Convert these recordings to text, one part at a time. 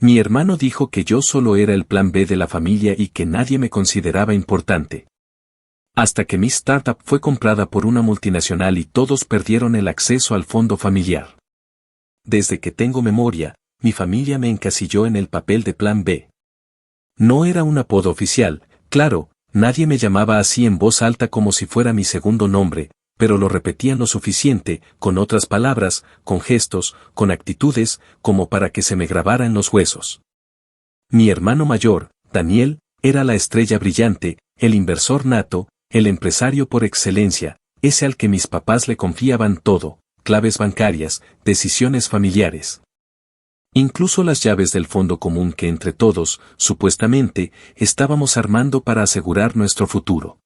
Mi hermano dijo que yo solo era el plan B de la familia y que nadie me consideraba importante. Hasta que mi startup fue comprada por una multinacional y todos perdieron el acceso al fondo familiar. Desde que tengo memoria, mi familia me encasilló en el papel de plan B. No era un apodo oficial, claro, nadie me llamaba así en voz alta como si fuera mi segundo nombre, pero lo repetían lo suficiente, con otras palabras, con gestos, con actitudes, como para que se me grabara en los huesos. Mi hermano mayor, Daniel, era la estrella brillante, el inversor nato, el empresario por excelencia, ese al que mis papás le confiaban todo, claves bancarias, decisiones familiares. Incluso las llaves del fondo común que entre todos, supuestamente, estábamos armando para asegurar nuestro futuro.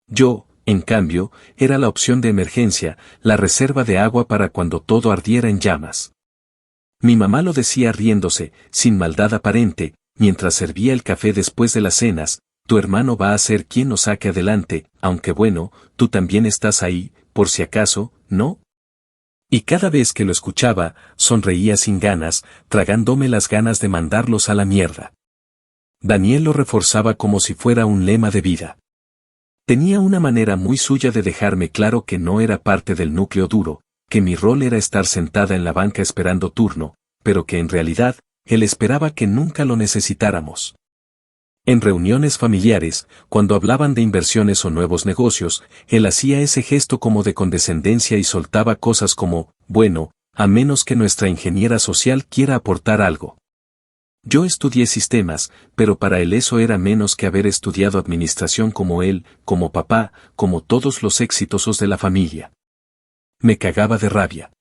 Yo, en cambio, era la opción de emergencia, la reserva de agua para cuando todo ardiera en llamas. Mi mamá lo decía riéndose, sin maldad aparente, mientras servía el café después de las cenas: tu hermano va a ser quien nos saque adelante, aunque bueno, tú también estás ahí, por si acaso, ¿no? Y cada vez que lo escuchaba, sonreía sin ganas, tragándome las ganas de mandarlos a la mierda. Daniel lo reforzaba como si fuera un lema de vida. Tenía una manera muy suya de dejarme claro que no era parte del núcleo duro, que mi rol era estar sentada en la banca esperando turno, pero que en realidad, él esperaba que nunca lo necesitáramos. En reuniones familiares, cuando hablaban de inversiones o nuevos negocios, él hacía ese gesto como de condescendencia y soltaba cosas como: bueno, a menos que nuestra ingeniera social quiera aportar algo. Yo estudié sistemas, pero para él eso era menos que haber estudiado administración como él, como papá, como todos los exitosos de la familia. Me cagaba de rabia.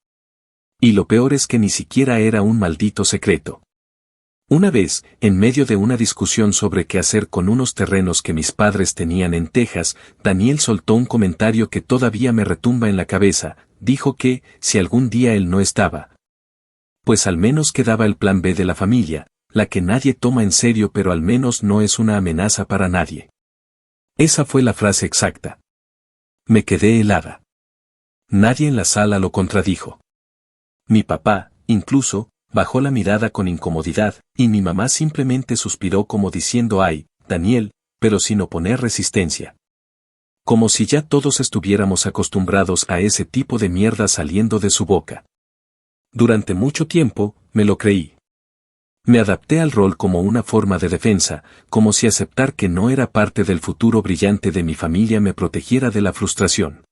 Y lo peor es que ni siquiera era un maldito secreto. Una vez, en medio de una discusión sobre qué hacer con unos terrenos que mis padres tenían en Texas, Daniel soltó un comentario que todavía me retumba en la cabeza. Dijo que, si algún día él no estaba, pues al menos quedaba el plan B de la familia, la que nadie toma en serio pero al menos no es una amenaza para nadie. Esa fue la frase exacta. Me quedé helada. Nadie en la sala lo contradijo. Mi papá, incluso, bajó la mirada con incomodidad, y mi mamá simplemente suspiró como diciendo: ay, Daniel, pero sin oponer resistencia. Como si ya todos estuviéramos acostumbrados a ese tipo de mierda saliendo de su boca. Durante mucho tiempo, me lo creí. Me adapté al rol como una forma de defensa, como si aceptar que no era parte del futuro brillante de mi familia me protegiera de la frustración.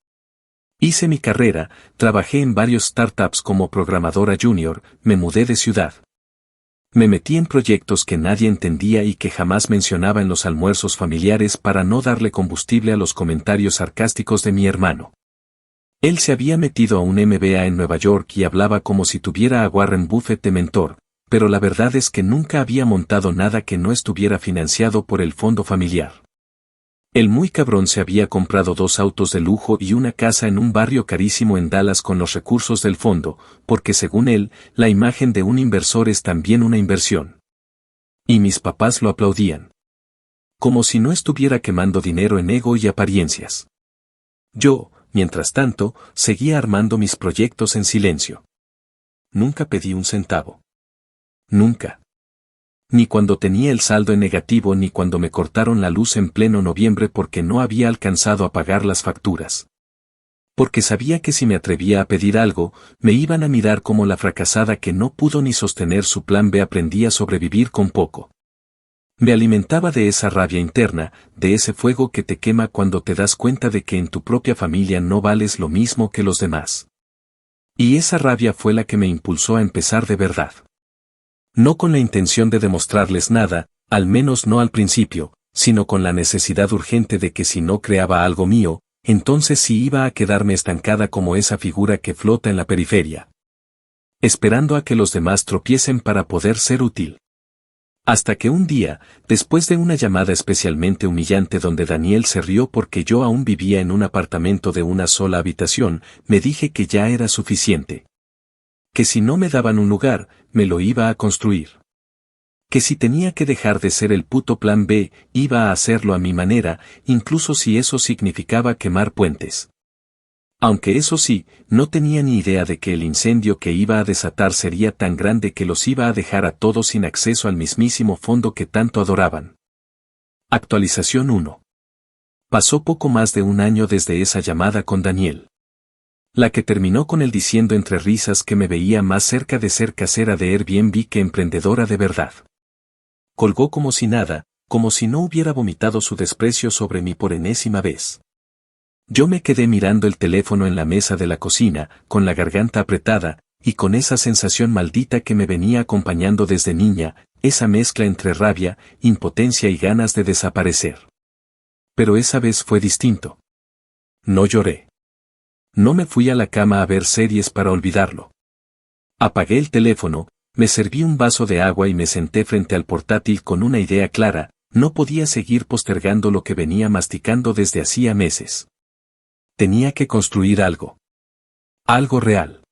Hice mi carrera, trabajé en varios startups como programadora junior, me mudé de ciudad. Me metí en proyectos que nadie entendía y que jamás mencionaba en los almuerzos familiares para no darle combustible a los comentarios sarcásticos de mi hermano. Él se había metido a un MBA en Nueva York y hablaba como si tuviera a Warren Buffett de mentor, pero la verdad es que nunca había montado nada que no estuviera financiado por el fondo familiar. El muy cabrón se había comprado 2 autos de lujo y una casa en un barrio carísimo en Dallas con los recursos del fondo, porque según él, la imagen de un inversor es también una inversión. Y mis papás lo aplaudían. Como si no estuviera quemando dinero en ego y apariencias. Yo, mientras tanto, seguía armando mis proyectos en silencio. Nunca pedí un centavo. Nunca. Ni cuando tenía el saldo en negativo ni cuando me cortaron la luz en pleno noviembre porque no había alcanzado a pagar las facturas. Porque sabía que si me atrevía a pedir algo, me iban a mirar como la fracasada que no pudo ni sostener su plan B. Aprendí a sobrevivir con poco. Me alimentaba de esa rabia interna, de ese fuego que te quema cuando te das cuenta de que en tu propia familia no vales lo mismo que los demás. Y esa rabia fue la que me impulsó a empezar de verdad. No con la intención de demostrarles nada, al menos no al principio, sino con la necesidad urgente de que si no creaba algo mío, entonces sí iba a quedarme estancada como esa figura que flota en la periferia. Esperando a que los demás tropiecen para poder ser útil. Hasta que un día, después de una llamada especialmente humillante donde Daniel se rió porque yo aún vivía en un apartamento de una sola habitación, me dije que ya era suficiente. Que si no me daban un lugar, me lo iba a construir. Que si tenía que dejar de ser el puto plan B, iba a hacerlo a mi manera, incluso si eso significaba quemar puentes. Aunque eso sí, no tenía ni idea de que el incendio que iba a desatar sería tan grande que los iba a dejar a todos sin acceso al mismísimo fondo que tanto adoraban. Actualización 1. Pasó poco más de un año desde esa llamada con Daniel. La que terminó con él diciendo entre risas que me veía más cerca de ser casera de Airbnb que emprendedora de verdad. Colgó como si nada, como si no hubiera vomitado su desprecio sobre mí por enésima vez. Yo me quedé mirando el teléfono en la mesa de la cocina, con la garganta apretada, y con esa sensación maldita que me venía acompañando desde niña, esa mezcla entre rabia, impotencia y ganas de desaparecer. Pero esa vez fue distinto. No lloré. No me fui a la cama a ver series para olvidarlo. Apagué el teléfono, me serví un vaso de agua y me senté frente al portátil con una idea clara: no podía seguir postergando lo que venía masticando desde hacía meses. Tenía que construir algo. Algo real.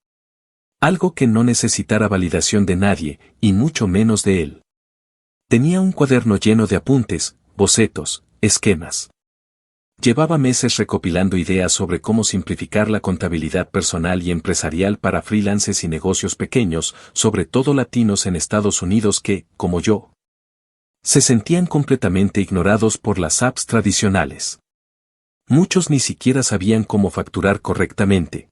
Algo que no necesitara validación de nadie, y mucho menos de él. Tenía un cuaderno lleno de apuntes, bocetos, esquemas. Llevaba meses recopilando ideas sobre cómo simplificar la contabilidad personal y empresarial para freelances y negocios pequeños, sobre todo latinos en Estados Unidos que, como yo, se sentían completamente ignorados por las apps tradicionales. Muchos ni siquiera sabían cómo facturar correctamente.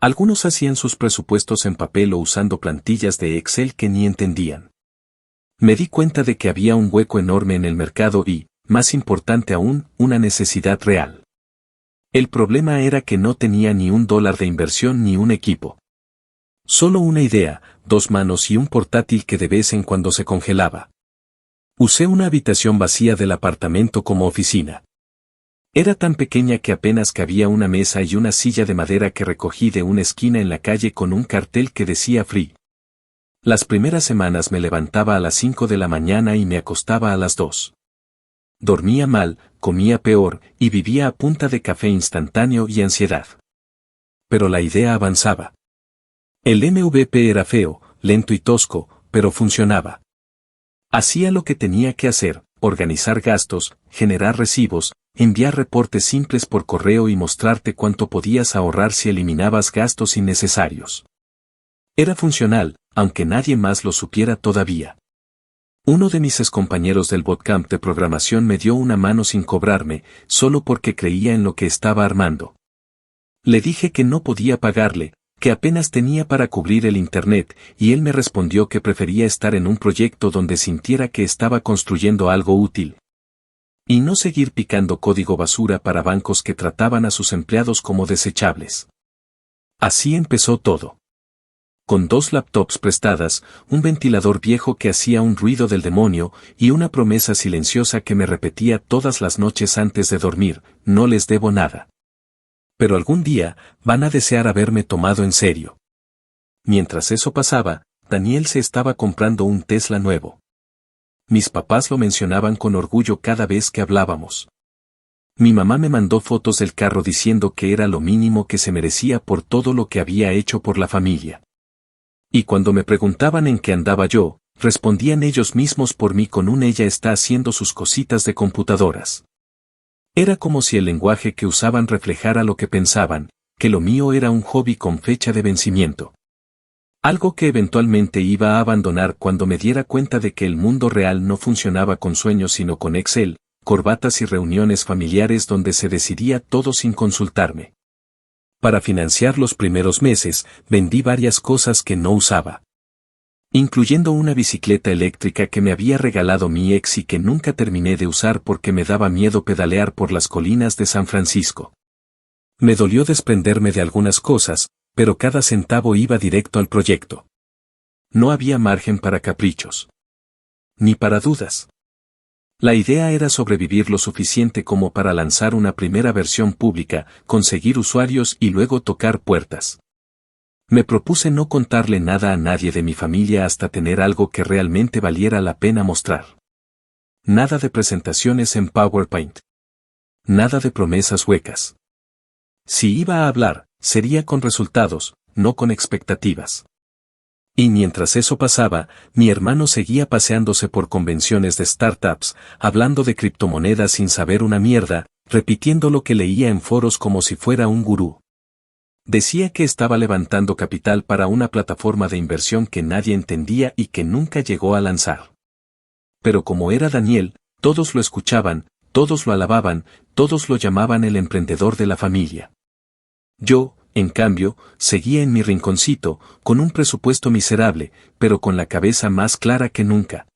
Algunos hacían sus presupuestos en papel o usando plantillas de Excel que ni entendían. Me di cuenta de que había un hueco enorme en el mercado y, más importante aún, una necesidad real. El problema era que no tenía ni $1 de inversión ni un equipo. Solo una idea, 2 manos y un portátil que de vez en cuando se congelaba. Usé una habitación vacía del apartamento como oficina. Era tan pequeña que apenas cabía una mesa y una silla de madera que recogí de una esquina en la calle con un cartel que decía Free. Las primeras semanas me levantaba a las 5 de la mañana y me acostaba a las 2. Dormía mal, comía peor, y vivía a punta de café instantáneo y ansiedad. Pero la idea avanzaba. El MVP era feo, lento y tosco, pero funcionaba. Hacía lo que tenía que hacer: organizar gastos, generar recibos, enviar reportes simples por correo y mostrarte cuánto podías ahorrar si eliminabas gastos innecesarios. Era funcional, aunque nadie más lo supiera todavía. Uno de mis excompañeros del bootcamp de programación me dio una mano sin cobrarme, solo porque creía en lo que estaba armando. Le dije que no podía pagarle, que apenas tenía para cubrir el internet, y él me respondió que prefería estar en un proyecto donde sintiera que estaba construyendo algo útil. Y no seguir picando código basura para bancos que trataban a sus empleados como desechables. Así empezó todo. Con 2 laptops prestadas, un ventilador viejo que hacía un ruido del demonio, y una promesa silenciosa que me repetía todas las noches antes de dormir: no les debo nada. Pero algún día, van a desear haberme tomado en serio. Mientras eso pasaba, Daniel se estaba comprando un Tesla nuevo. Mis papás lo mencionaban con orgullo cada vez que hablábamos. Mi mamá me mandó fotos del carro diciendo que era lo mínimo que se merecía por todo lo que había hecho por la familia. Y cuando me preguntaban en qué andaba yo, respondían ellos mismos por mí con un "ella está haciendo sus cositas de computadoras". Era como si el lenguaje que usaban reflejara lo que pensaban, que lo mío era un hobby con fecha de vencimiento. Algo que eventualmente iba a abandonar cuando me diera cuenta de que el mundo real no funcionaba con sueños sino con Excel, corbatas y reuniones familiares donde se decidía todo sin consultarme. Para financiar los primeros meses, vendí varias cosas que no usaba. Incluyendo una bicicleta eléctrica que me había regalado mi ex y que nunca terminé de usar porque me daba miedo pedalear por las colinas de San Francisco. Me dolió desprenderme de algunas cosas, pero cada centavo iba directo al proyecto. No había margen para caprichos. Ni para dudas. La idea era sobrevivir lo suficiente como para lanzar una primera versión pública, conseguir usuarios y luego tocar puertas. Me propuse no contarle nada a nadie de mi familia hasta tener algo que realmente valiera la pena mostrar. Nada de presentaciones en PowerPoint. Nada de promesas huecas. Si iba a hablar, sería con resultados, no con expectativas. Y mientras eso pasaba, mi hermano seguía paseándose por convenciones de startups, hablando de criptomonedas sin saber una mierda, repitiendo lo que leía en foros como si fuera un gurú. Decía que estaba levantando capital para una plataforma de inversión que nadie entendía y que nunca llegó a lanzar. Pero como era Daniel, todos lo escuchaban, todos lo alababan, todos lo llamaban el emprendedor de la familia. Yo, en cambio, seguía en mi rinconcito, con un presupuesto miserable, pero con la cabeza más clara que nunca.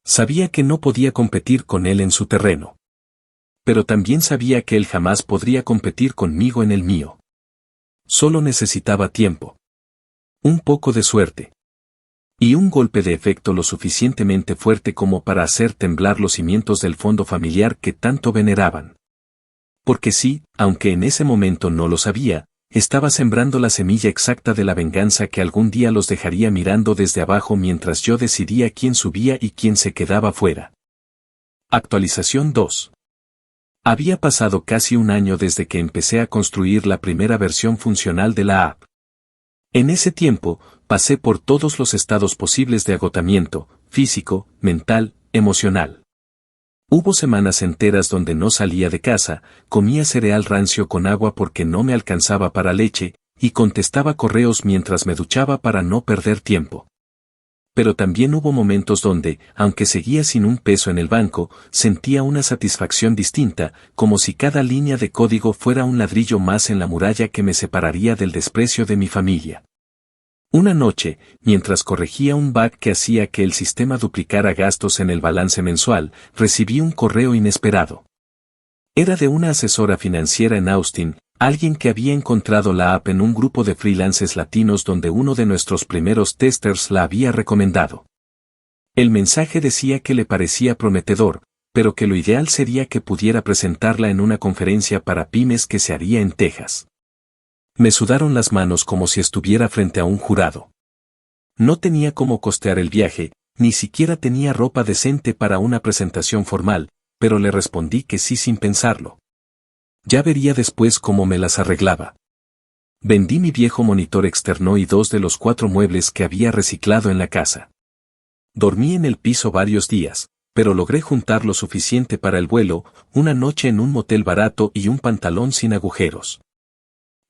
Sabía que no podía competir con él en su terreno. Pero también sabía que él jamás podría competir conmigo en el mío. Solo necesitaba tiempo. Un poco de suerte. Y un golpe de efecto lo suficientemente fuerte como para hacer temblar los cimientos del fondo familiar que tanto veneraban. Porque sí, aunque en ese momento no lo sabía, estaba sembrando la semilla exacta de la venganza que algún día los dejaría mirando desde abajo mientras yo decidía quién subía y quién se quedaba fuera. Actualización 2. Había pasado casi un año desde que empecé a construir la primera versión funcional de la app. En ese tiempo, pasé por todos los estados posibles de agotamiento, físico, mental, emocional. Hubo semanas enteras donde no salía de casa, comía cereal rancio con agua porque no me alcanzaba para leche, y contestaba correos mientras me duchaba para no perder tiempo. Pero también hubo momentos donde, aunque seguía sin un peso en el banco, sentía una satisfacción distinta, como si cada línea de código fuera un ladrillo más en la muralla que me separaría del desprecio de mi familia. Una noche, mientras corregía un bug que hacía que el sistema duplicara gastos en el balance mensual, recibí un correo inesperado. Era de una asesora financiera en Austin, alguien que había encontrado la app en un grupo de freelances latinos donde uno de nuestros primeros testers la había recomendado. El mensaje decía que le parecía prometedor, pero que lo ideal sería que pudiera presentarla en una conferencia para pymes que se haría en Texas. Me sudaron las manos como si estuviera frente a un jurado. No tenía cómo costear el viaje, ni siquiera tenía ropa decente para una presentación formal, pero le respondí que sí sin pensarlo. Ya vería después cómo me las arreglaba. Vendí mi viejo monitor externo y 2 de los 4 muebles que había reciclado en la casa. Dormí en el piso varios días, pero logré juntar lo suficiente para el vuelo, una noche en un motel barato y un pantalón sin agujeros.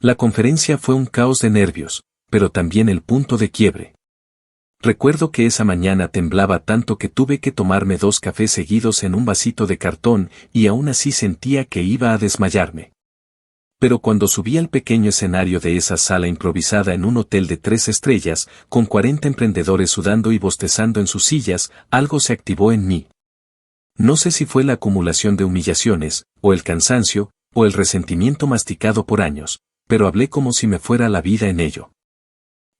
La conferencia fue un caos de nervios, pero también el punto de quiebre. Recuerdo que esa mañana temblaba tanto que tuve que tomarme 2 cafés seguidos en un vasito de cartón y aún así sentía que iba a desmayarme. Pero cuando subí al pequeño escenario de esa sala improvisada en un hotel de 3 estrellas, con 40 emprendedores sudando y bostezando en sus sillas, algo se activó en mí. No sé si fue la acumulación de humillaciones, o el cansancio, o el resentimiento masticado por años, pero hablé como si me fuera la vida en ello.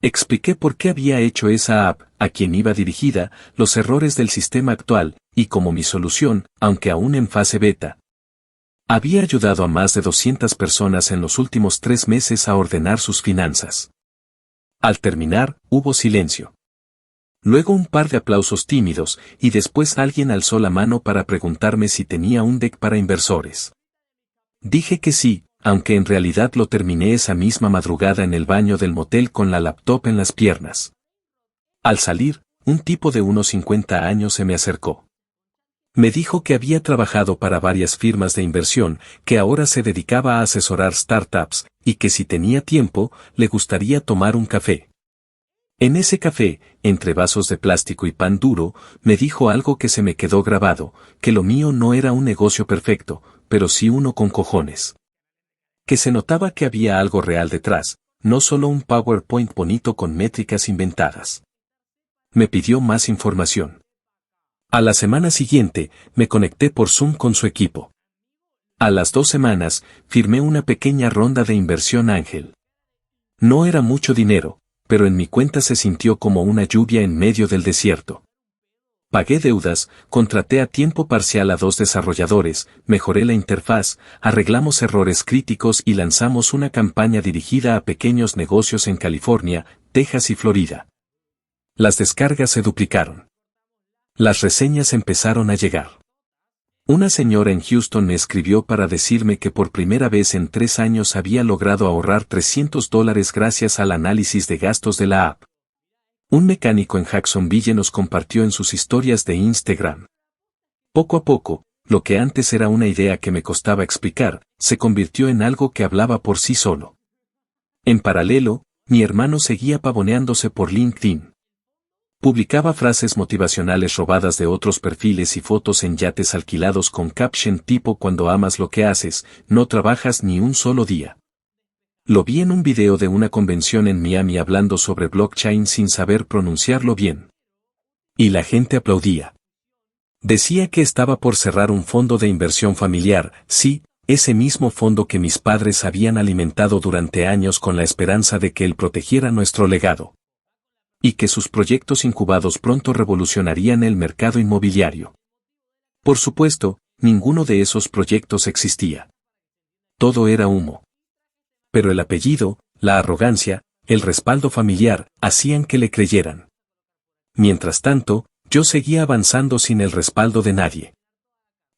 Expliqué por qué había hecho esa app, a quién iba dirigida, los errores del sistema actual, y como mi solución, aunque aún en fase beta. Había ayudado a más de 200 personas en los últimos 3 meses a ordenar sus finanzas. Al terminar, hubo silencio. Luego un par de aplausos tímidos, y después alguien alzó la mano para preguntarme si tenía un deck para inversores. Dije que sí, aunque en realidad lo terminé esa misma madrugada en el baño del motel con la laptop en las piernas. Al salir, un tipo de unos 50 años se me acercó. Me dijo que había trabajado para varias firmas de inversión, que ahora se dedicaba a asesorar startups, y que si tenía tiempo, le gustaría tomar un café. En ese café, entre vasos de plástico y pan duro, me dijo algo que se me quedó grabado, que lo mío no era un negocio perfecto, pero sí uno con cojones. Que se notaba que había algo real detrás, no solo un PowerPoint bonito con métricas inventadas. Me pidió más información. A la semana siguiente, me conecté por Zoom con su equipo. A las 2 semanas, firmé una pequeña ronda de inversión ángel. No era mucho dinero, pero en mi cuenta se sintió como una lluvia en medio del desierto. Pagué deudas, contraté a tiempo parcial a 2 desarrolladores, mejoré la interfaz, arreglamos errores críticos y lanzamos una campaña dirigida a pequeños negocios en California, Texas y Florida. Las descargas se duplicaron. Las reseñas empezaron a llegar. Una señora en Houston me escribió para decirme que por primera vez en 3 años había logrado ahorrar $300 gracias al análisis de gastos de la app. Un mecánico en Jacksonville nos compartió en sus historias de Instagram. Poco a poco, lo que antes era una idea que me costaba explicar, se convirtió en algo que hablaba por sí solo. En paralelo, mi hermano seguía pavoneándose por LinkedIn. Publicaba frases motivacionales robadas de otros perfiles y fotos en yates alquilados con caption tipo cuando amas lo que haces, no trabajas ni un solo día. Lo vi en un video de una convención en Miami hablando sobre blockchain sin saber pronunciarlo bien. Y la gente aplaudía. Decía que estaba por cerrar un fondo de inversión familiar, sí, ese mismo fondo que mis padres habían alimentado durante años con la esperanza de que él protegiera nuestro legado. Y que sus proyectos incubados pronto revolucionarían el mercado inmobiliario. Por supuesto, ninguno de esos proyectos existía. Todo era humo. Pero el apellido, la arrogancia, el respaldo familiar, hacían que le creyeran. Mientras tanto, yo seguía avanzando sin el respaldo de nadie.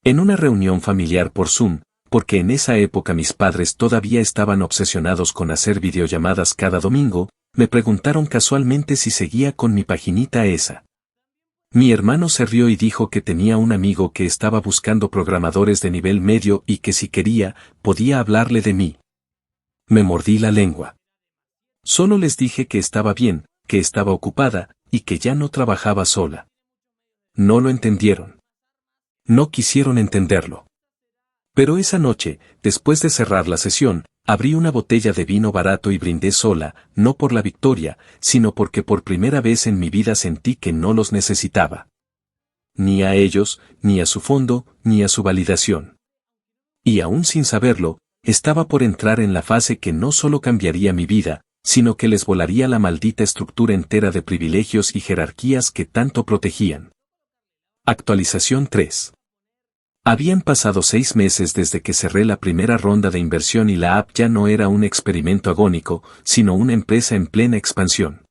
En una reunión familiar por Zoom, porque en esa época mis padres todavía estaban obsesionados con hacer videollamadas cada domingo, me preguntaron casualmente si seguía con mi paginita esa. Mi hermano se rió y dijo que tenía un amigo que estaba buscando programadores de nivel medio y que si quería, podía hablarle de mí. Me mordí la lengua. Solo les dije que estaba bien, que estaba ocupada, y que ya no trabajaba sola. No lo entendieron. No quisieron entenderlo. Pero esa noche, después de cerrar la sesión, abrí una botella de vino barato y brindé sola, no por la victoria, sino porque por primera vez en mi vida sentí que no los necesitaba. Ni a ellos, ni a su fondo, ni a su validación. Y aún sin saberlo, estaba por entrar en la fase que no solo cambiaría mi vida, sino que les volaría la maldita estructura entera de privilegios y jerarquías que tanto protegían. Actualización 3. Habían pasado 6 meses desde que cerré la primera ronda de inversión y la app ya no era un experimento agónico, sino una empresa en plena expansión.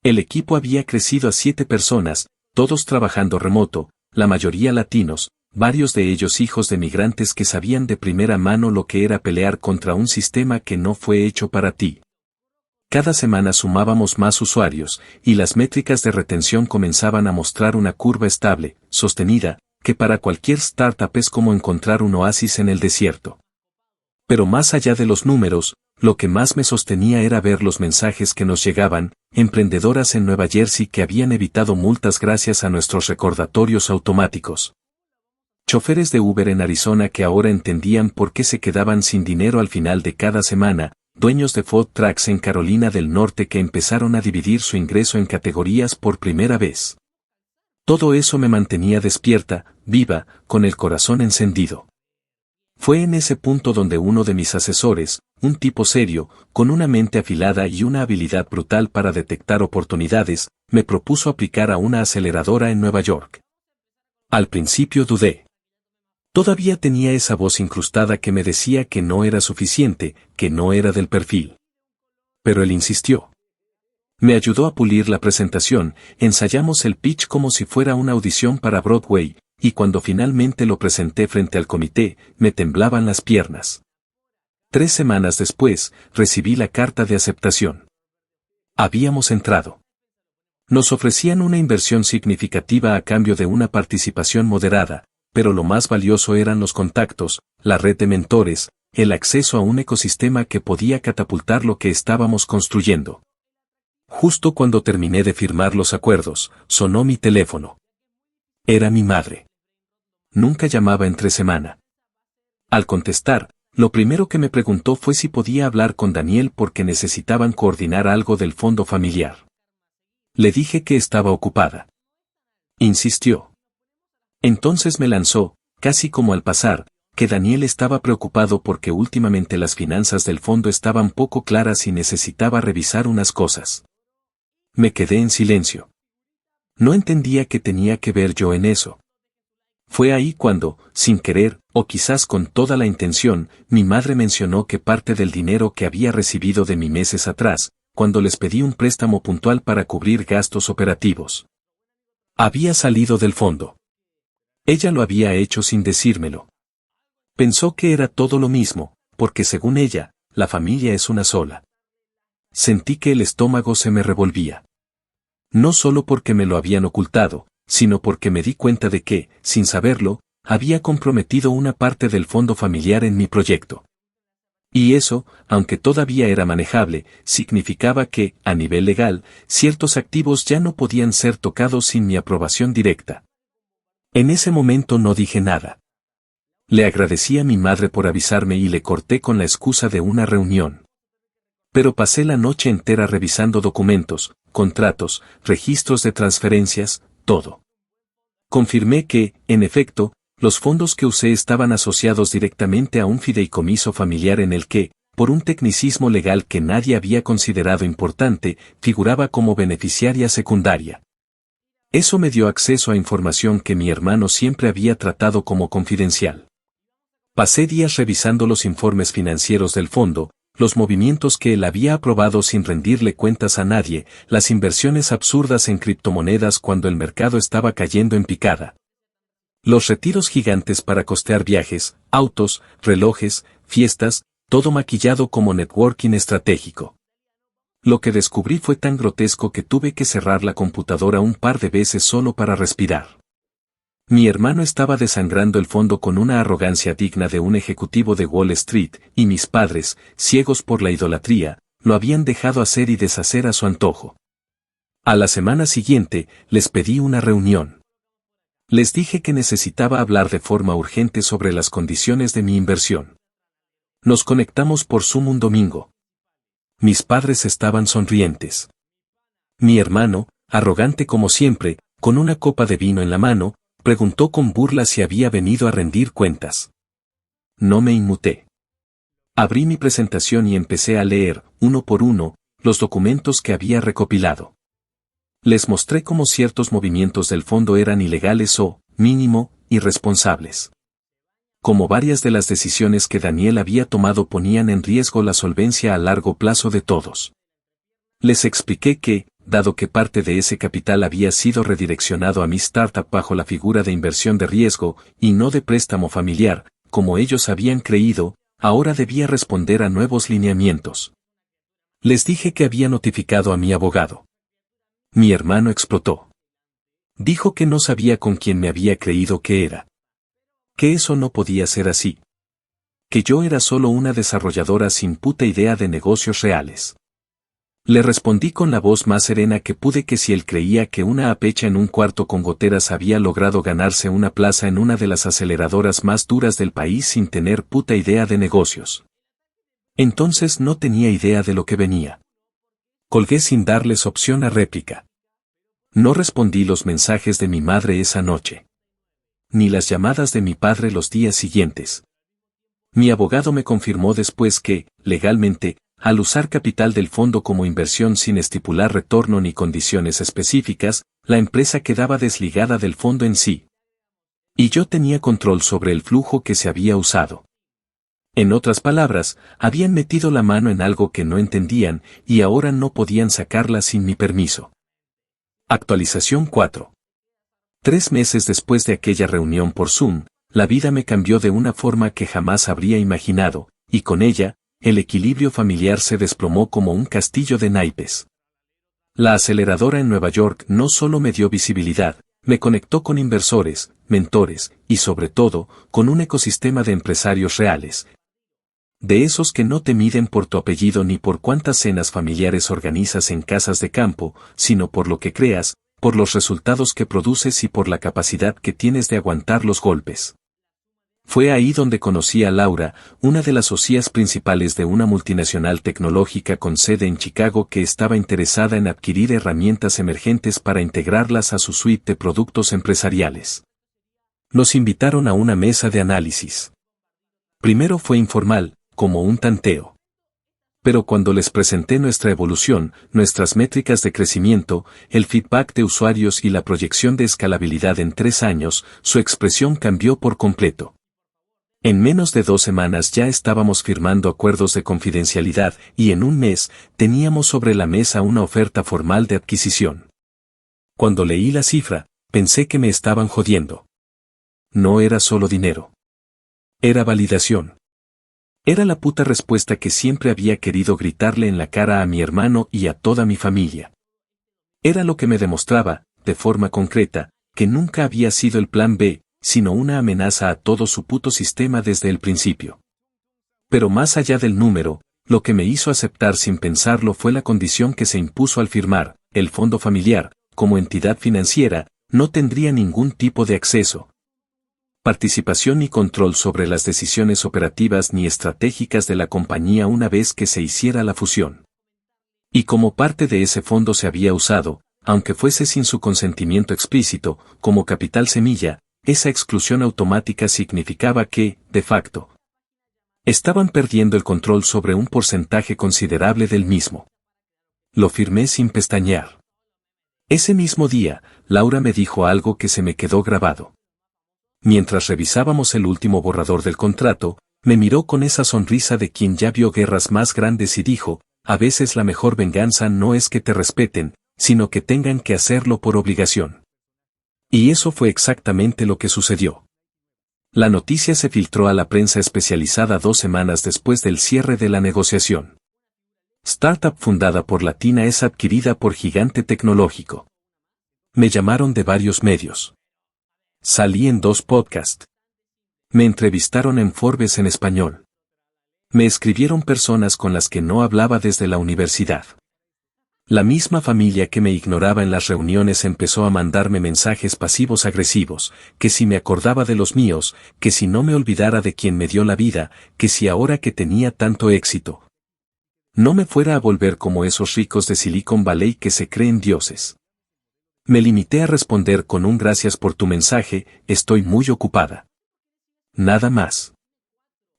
El equipo había crecido a 7 personas, todos trabajando remoto, la mayoría latinos, varios de ellos hijos de migrantes que sabían de primera mano lo que era pelear contra un sistema que no fue hecho para ti. Cada semana sumábamos más usuarios, y las métricas de retención comenzaban a mostrar una curva estable, sostenida, que para cualquier startup es como encontrar un oasis en el desierto. Pero más allá de los números, lo que más me sostenía era ver los mensajes que nos llegaban, emprendedoras en Nueva Jersey que habían evitado multas gracias a nuestros recordatorios automáticos. Choferes de Uber en Arizona que ahora entendían por qué se quedaban sin dinero al final de cada semana, dueños de food trucks en Carolina del Norte que empezaron a dividir su ingreso en categorías por primera vez. Todo eso me mantenía despierta, viva, con el corazón encendido. Fue en ese punto donde uno de mis asesores, un tipo serio, con una mente afilada y una habilidad brutal para detectar oportunidades, me propuso aplicar a una aceleradora en Nueva York. Al principio dudé. Todavía tenía esa voz incrustada que me decía que no era suficiente, que no era del perfil. Pero él insistió. Me ayudó a pulir la presentación, ensayamos el pitch como si fuera una audición para Broadway, y cuando finalmente lo presenté frente al comité, me temblaban las piernas. 3 semanas después, recibí la carta de aceptación. Habíamos entrado. Nos ofrecían una inversión significativa a cambio de una participación moderada, pero lo más valioso eran los contactos, la red de mentores, el acceso a un ecosistema que podía catapultar lo que estábamos construyendo. Justo cuando terminé de firmar los acuerdos, sonó mi teléfono. Era mi madre. Nunca llamaba entre semana. Al contestar, lo primero que me preguntó fue si podía hablar con Daniel porque necesitaban coordinar algo del fondo familiar. Le dije que estaba ocupada. Insistió. Entonces me lanzó, casi como al pasar, que Daniel estaba preocupado porque últimamente las finanzas del fondo estaban poco claras y necesitaba revisar unas cosas. Me quedé en silencio. No entendía qué tenía que ver yo en eso. Fue ahí cuando, sin querer, o quizás con toda la intención, mi madre mencionó que parte del dinero que había recibido de mí meses atrás, cuando les pedí un préstamo puntual para cubrir gastos operativos, había salido del fondo. Ella lo había hecho sin decírmelo. Pensó que era todo lo mismo, porque según ella, la familia es una sola. Sentí que el estómago se me revolvía. No solo porque me lo habían ocultado, sino porque me di cuenta de que, sin saberlo, había comprometido una parte del fondo familiar en mi proyecto. Y eso, aunque todavía era manejable, significaba que, a nivel legal, ciertos activos ya no podían ser tocados sin mi aprobación directa. En ese momento no dije nada. Le agradecí a mi madre por avisarme y le corté con la excusa de una reunión. Pero pasé la noche entera revisando documentos, contratos, registros de transferencias, todo. Confirmé que, en efecto, los fondos que usé estaban asociados directamente a un fideicomiso familiar en el que, por un tecnicismo legal que nadie había considerado importante, figuraba como beneficiaria secundaria. Eso me dio acceso a información que mi hermano siempre había tratado como confidencial. Pasé días revisando los informes financieros del fondo, los movimientos que él había aprobado sin rendirle cuentas a nadie, las inversiones absurdas en criptomonedas cuando el mercado estaba cayendo en picada. Los retiros gigantes para costear viajes, autos, relojes, fiestas, todo maquillado como networking estratégico. Lo que descubrí fue tan grotesco que tuve que cerrar la computadora un par de veces solo para respirar. Mi hermano estaba desangrando el fondo con una arrogancia digna de un ejecutivo de Wall Street, y mis padres, ciegos por la idolatría, lo habían dejado hacer y deshacer a su antojo. A la semana siguiente, les pedí una reunión. Les dije que necesitaba hablar de forma urgente sobre las condiciones de mi inversión. Nos conectamos por Zoom un domingo. Mis padres estaban sonrientes. Mi hermano, arrogante como siempre, con una copa de vino en la mano, preguntó con burla si había venido a rendir cuentas. No me inmuté. Abrí mi presentación y empecé a leer, uno por uno, los documentos que había recopilado. Les mostré cómo ciertos movimientos del fondo eran ilegales o, mínimo, irresponsables. Como varias de las decisiones que Daniel había tomado ponían en riesgo la solvencia a largo plazo de todos. Les expliqué que, dado que parte de ese capital había sido redireccionado a mi startup bajo la figura de inversión de riesgo, y no de préstamo familiar, como ellos habían creído, ahora debía responder a nuevos lineamientos. Les dije que había notificado a mi abogado. Mi hermano explotó. Dijo que no sabía con quién me había creído que era. Que eso no podía ser así. Que yo era solo una desarrolladora sin puta idea de negocios reales. Le respondí con la voz más serena que pude que si él creía que una apecha en un cuarto con goteras había logrado ganarse una plaza en una de las aceleradoras más duras del país sin tener puta idea de negocios. Entonces no tenía idea de lo que venía. Colgué sin darles opción a réplica. No respondí los mensajes de mi madre esa noche. Ni las llamadas de mi padre los días siguientes. Mi abogado me confirmó después que, legalmente, al usar capital del fondo como inversión sin estipular retorno ni condiciones específicas, la empresa quedaba desligada del fondo en sí. Y yo tenía control sobre el flujo que se había usado. En otras palabras, habían metido la mano en algo que no entendían y ahora no podían sacarla sin mi permiso. Actualización 4. 3 meses después de aquella reunión por Zoom, la vida me cambió de una forma que jamás habría imaginado, y con ella, el equilibrio familiar se desplomó como un castillo de naipes. La aceleradora en Nueva York no solo me dio visibilidad, me conectó con inversores, mentores, y sobre todo, con un ecosistema de empresarios reales. De esos que no te miden por tu apellido ni por cuántas cenas familiares organizas en casas de campo, sino por lo que creas, por los resultados que produces y por la capacidad que tienes de aguantar los golpes. Fue ahí donde conocí a Laura, una de las socias principales de una multinacional tecnológica con sede en Chicago que estaba interesada en adquirir herramientas emergentes para integrarlas a su suite de productos empresariales. Nos invitaron a una mesa de análisis. Primero fue informal, como un tanteo. Pero cuando les presenté nuestra evolución, nuestras métricas de crecimiento, el feedback de usuarios y la proyección de escalabilidad en 3 años, su expresión cambió por completo. En menos de 2 semanas ya estábamos firmando acuerdos de confidencialidad y en un mes teníamos sobre la mesa una oferta formal de adquisición. Cuando leí la cifra, pensé que me estaban jodiendo. No era solo dinero. Era validación. Era la puta respuesta que siempre había querido gritarle en la cara a mi hermano y a toda mi familia. Era lo que me demostraba, de forma concreta, que nunca había sido el plan B, sino una amenaza a todo su puto sistema desde el principio. Pero más allá del número, lo que me hizo aceptar sin pensarlo fue la condición que se impuso al firmar: el fondo familiar, como entidad financiera, no tendría ningún tipo de acceso, participación ni control sobre las decisiones operativas ni estratégicas de la compañía una vez que se hiciera la fusión. Y como parte de ese fondo se había usado, aunque fuese sin su consentimiento explícito, como capital semilla, esa exclusión automática significaba que, de facto, estaban perdiendo el control sobre un porcentaje considerable del mismo. Lo firmé sin pestañear. Ese mismo día, Laura me dijo algo que se me quedó grabado. Mientras revisábamos el último borrador del contrato, me miró con esa sonrisa de quien ya vio guerras más grandes y dijo: a veces la mejor venganza no es que te respeten, sino que tengan que hacerlo por obligación. Y eso fue exactamente lo que sucedió. La noticia se filtró a la prensa especializada 2 semanas después del cierre de la negociación. Startup fundada por Latina es adquirida por gigante tecnológico. Me llamaron de varios medios. Salí en 2 podcasts. Me entrevistaron en Forbes en español. Me escribieron personas con las que no hablaba desde la universidad. La misma familia que me ignoraba en las reuniones empezó a mandarme mensajes pasivos agresivos, que si me acordaba de los míos, que si no me olvidara de quien me dio la vida, que si ahora que tenía tanto éxito, no me fuera a volver como esos ricos de Silicon Valley que se creen dioses. Me limité a responder con un gracias por tu mensaje, estoy muy ocupada. Nada más.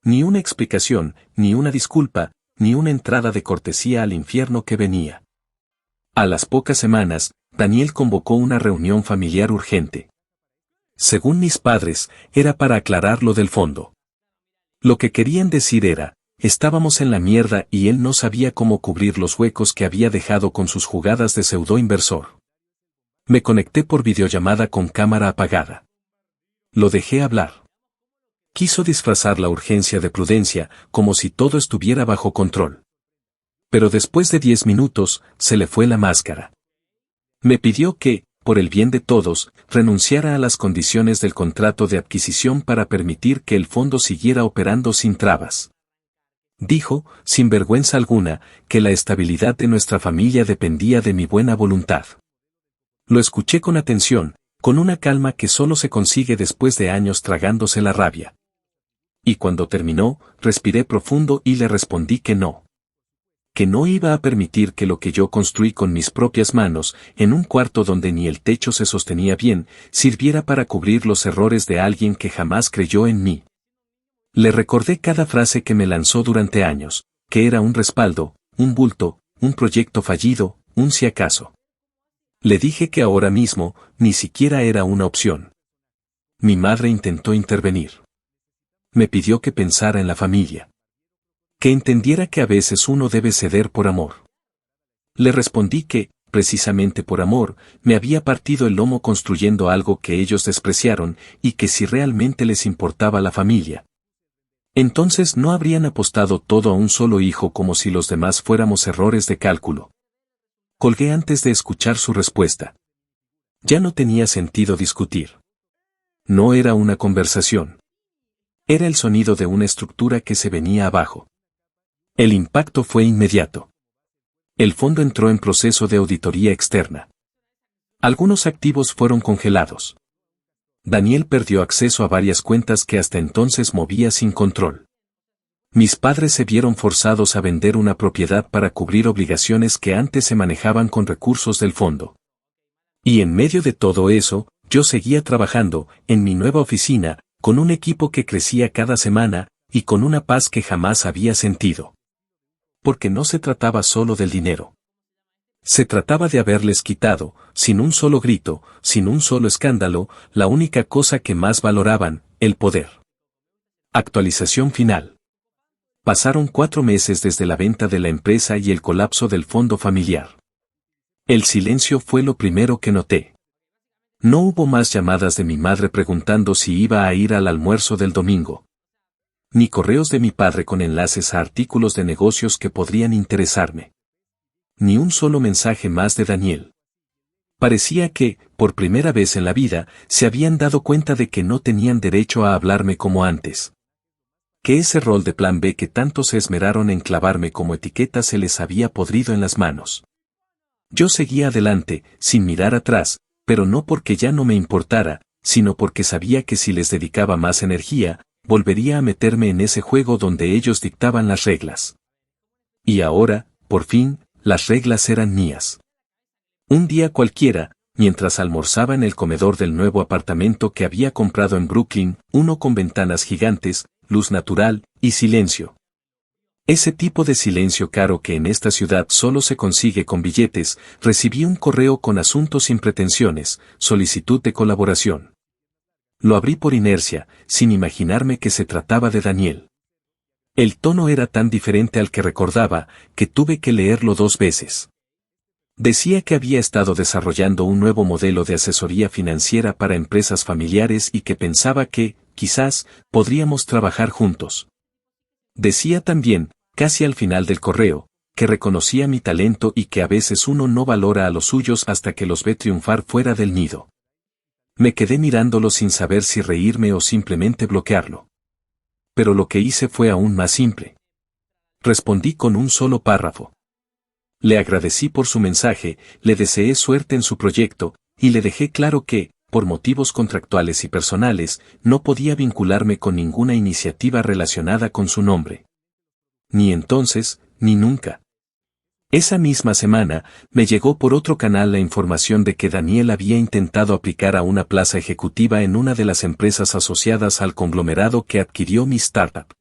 Ni una explicación, ni una disculpa, ni una entrada de cortesía al infierno que venía. A las pocas semanas, Daniel convocó una reunión familiar urgente. Según mis padres, era para aclarar lo del fondo. Lo que querían decir era: estábamos en la mierda y él no sabía cómo cubrir los huecos que había dejado con sus jugadas de pseudo-inversor. Me conecté por videollamada con cámara apagada. Lo dejé hablar. Quiso disfrazar la urgencia de prudencia, como si todo estuviera bajo control. Pero después de 10 minutos, se le fue la máscara. Me pidió que, por el bien de todos, renunciara a las condiciones del contrato de adquisición para permitir que el fondo siguiera operando sin trabas. Dijo, sin vergüenza alguna, que la estabilidad de nuestra familia dependía de mi buena voluntad. Lo escuché con atención, con una calma que solo se consigue después de años tragándose la rabia. Y cuando terminó, respiré profundo y le respondí que no. Que no iba a permitir que lo que yo construí con mis propias manos, en un cuarto donde ni el techo se sostenía bien, sirviera para cubrir los errores de alguien que jamás creyó en mí. Le recordé cada frase que me lanzó durante años, que era un respaldo, un bulto, un proyecto fallido, un si acaso. Le dije que ahora mismo, ni siquiera era una opción. Mi madre intentó intervenir. Me pidió que pensara en la familia. Que entendiera que a veces uno debe ceder por amor. Le respondí que, precisamente por amor, me había partido el lomo construyendo algo que ellos despreciaron, y que si realmente les importaba la familia, entonces no habrían apostado todo a un solo hijo como si los demás fuéramos errores de cálculo. Colgué antes de escuchar su respuesta. Ya no tenía sentido discutir. No era una conversación. Era el sonido de una estructura que se venía abajo. El impacto fue inmediato. El fondo entró en proceso de auditoría externa. Algunos activos fueron congelados. Daniel perdió acceso a varias cuentas que hasta entonces movía sin control. Mis padres se vieron forzados a vender una propiedad para cubrir obligaciones que antes se manejaban con recursos del fondo. Y en medio de todo eso, yo seguía trabajando, en mi nueva oficina, con un equipo que crecía cada semana, y con una paz que jamás había sentido. Porque no se trataba solo del dinero. Se trataba de haberles quitado, sin un solo grito, sin un solo escándalo, la única cosa que más valoraban, el poder. Actualización final. Pasaron 4 meses desde la venta de la empresa y el colapso del fondo familiar. El silencio fue lo primero que noté. No hubo más llamadas de mi madre preguntando si iba a ir al almuerzo del domingo. Ni correos de mi padre con enlaces a artículos de negocios que podrían interesarme. Ni un solo mensaje más de Daniel. Parecía que, por primera vez en la vida, se habían dado cuenta de que no tenían derecho a hablarme como antes. Que ese rol de plan B que tanto se esmeraron en clavarme como etiqueta se les había podrido en las manos. Yo seguía adelante, sin mirar atrás, pero no porque ya no me importara, sino porque sabía que si les dedicaba más energía, volvería a meterme en ese juego donde ellos dictaban las reglas. Y ahora, por fin, las reglas eran mías. Un día cualquiera, mientras almorzaba en el comedor del nuevo apartamento que había comprado en Brooklyn, uno con ventanas gigantes, luz natural y silencio. Ese tipo de silencio caro que en esta ciudad solo se consigue con billetes, recibí un correo con asuntos sin pretensiones, solicitud de colaboración. Lo abrí por inercia, sin imaginarme que se trataba de Daniel. El tono era tan diferente al que recordaba, que tuve que leerlo 2 veces. Decía que había estado desarrollando un nuevo modelo de asesoría financiera para empresas familiares y que pensaba que, quizás, podríamos trabajar juntos. Decía también, casi al final del correo, que reconocía mi talento y que a veces uno no valora a los suyos hasta que los ve triunfar fuera del nido. Me quedé mirándolo sin saber si reírme o simplemente bloquearlo. Pero lo que hice fue aún más simple. Respondí con un solo párrafo. Le agradecí por su mensaje, le deseé suerte en su proyecto, y le dejé claro que, por motivos contractuales y personales, no podía vincularme con ninguna iniciativa relacionada con su nombre. Ni entonces, ni nunca. Esa misma semana, me llegó por otro canal la información de que Daniel había intentado aplicar a una plaza ejecutiva en una de las empresas asociadas al conglomerado que adquirió mi startup.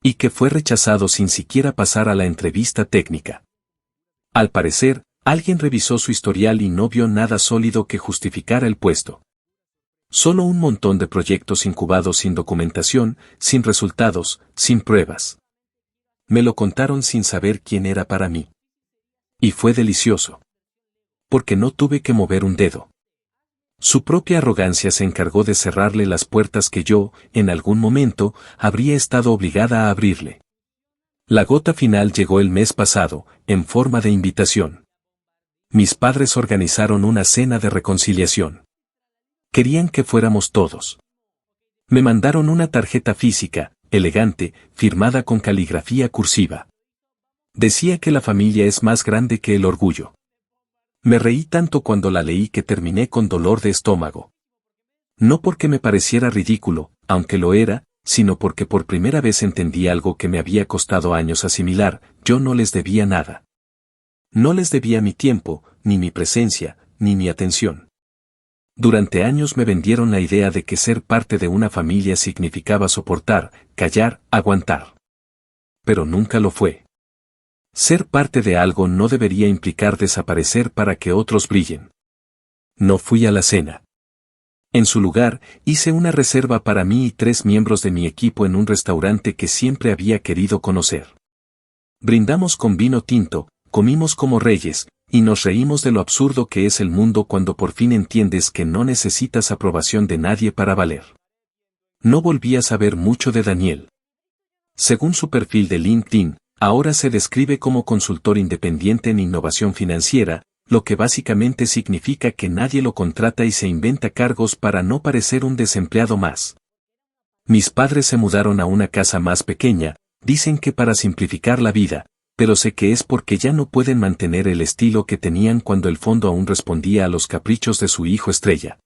Y que fue rechazado sin siquiera pasar a la entrevista técnica. Al parecer, alguien revisó su historial y no vio nada sólido que justificara el puesto. Solo un montón de proyectos incubados sin documentación, sin resultados, sin pruebas. Me lo contaron sin saber quién era para mí. Y fue delicioso. Porque no tuve que mover un dedo. Su propia arrogancia se encargó de cerrarle las puertas que yo, en algún momento, habría estado obligada a abrirle. La gota final llegó el mes pasado, en forma de invitación. Mis padres organizaron una cena de reconciliación. Querían que fuéramos todos. Me mandaron una tarjeta física, elegante, firmada con caligrafía cursiva. Decía que la familia es más grande que el orgullo. Me reí tanto cuando la leí que terminé con dolor de estómago. No porque me pareciera ridículo, aunque lo era, sino porque por primera vez entendí algo que me había costado años asimilar: yo no les debía nada. No les debía mi tiempo, ni mi presencia, ni mi atención. Durante años me vendieron la idea de que ser parte de una familia significaba soportar, callar, aguantar. Pero nunca lo fue. Ser parte de algo no debería implicar desaparecer para que otros brillen. No fui a la cena. En su lugar, hice una reserva para mí y 3 miembros de mi equipo en un restaurante que siempre había querido conocer. Brindamos con vino tinto, comimos como reyes, y nos reímos de lo absurdo que es el mundo cuando por fin entiendes que no necesitas aprobación de nadie para valer. No volví a saber mucho de Daniel. Según su perfil de LinkedIn, ahora se describe como consultor independiente en innovación financiera, lo que básicamente significa que nadie lo contrata y se inventa cargos para no parecer un desempleado más. Mis padres se mudaron a una casa más pequeña, dicen que para simplificar la vida, pero sé que es porque ya no pueden mantener el estilo que tenían cuando el fondo aún respondía a los caprichos de su hijo estrella.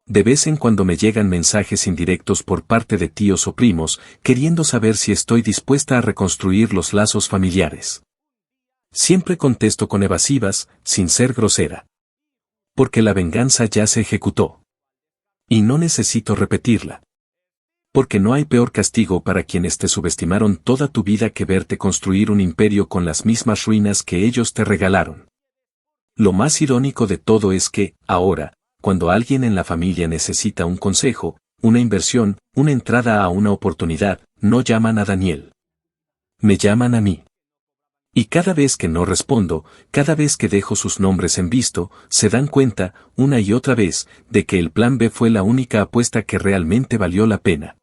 De vez en cuando me llegan mensajes indirectos por parte de tíos o primos, queriendo saber si estoy dispuesta a reconstruir los lazos familiares. Siempre contesto con evasivas, sin ser grosera. Porque la venganza ya se ejecutó. Y no necesito repetirla. Porque no hay peor castigo para quienes te subestimaron toda tu vida que verte construir un imperio con las mismas ruinas que ellos te regalaron. Lo más irónico de todo es que, ahora, cuando alguien en la familia necesita un consejo, una inversión, una entrada a una oportunidad, no llaman a Daniel. Me llaman a mí. Y cada vez que no respondo, cada vez que dejo sus nombres en visto, se dan cuenta, una y otra vez, de que el plan B fue la única apuesta que realmente valió la pena.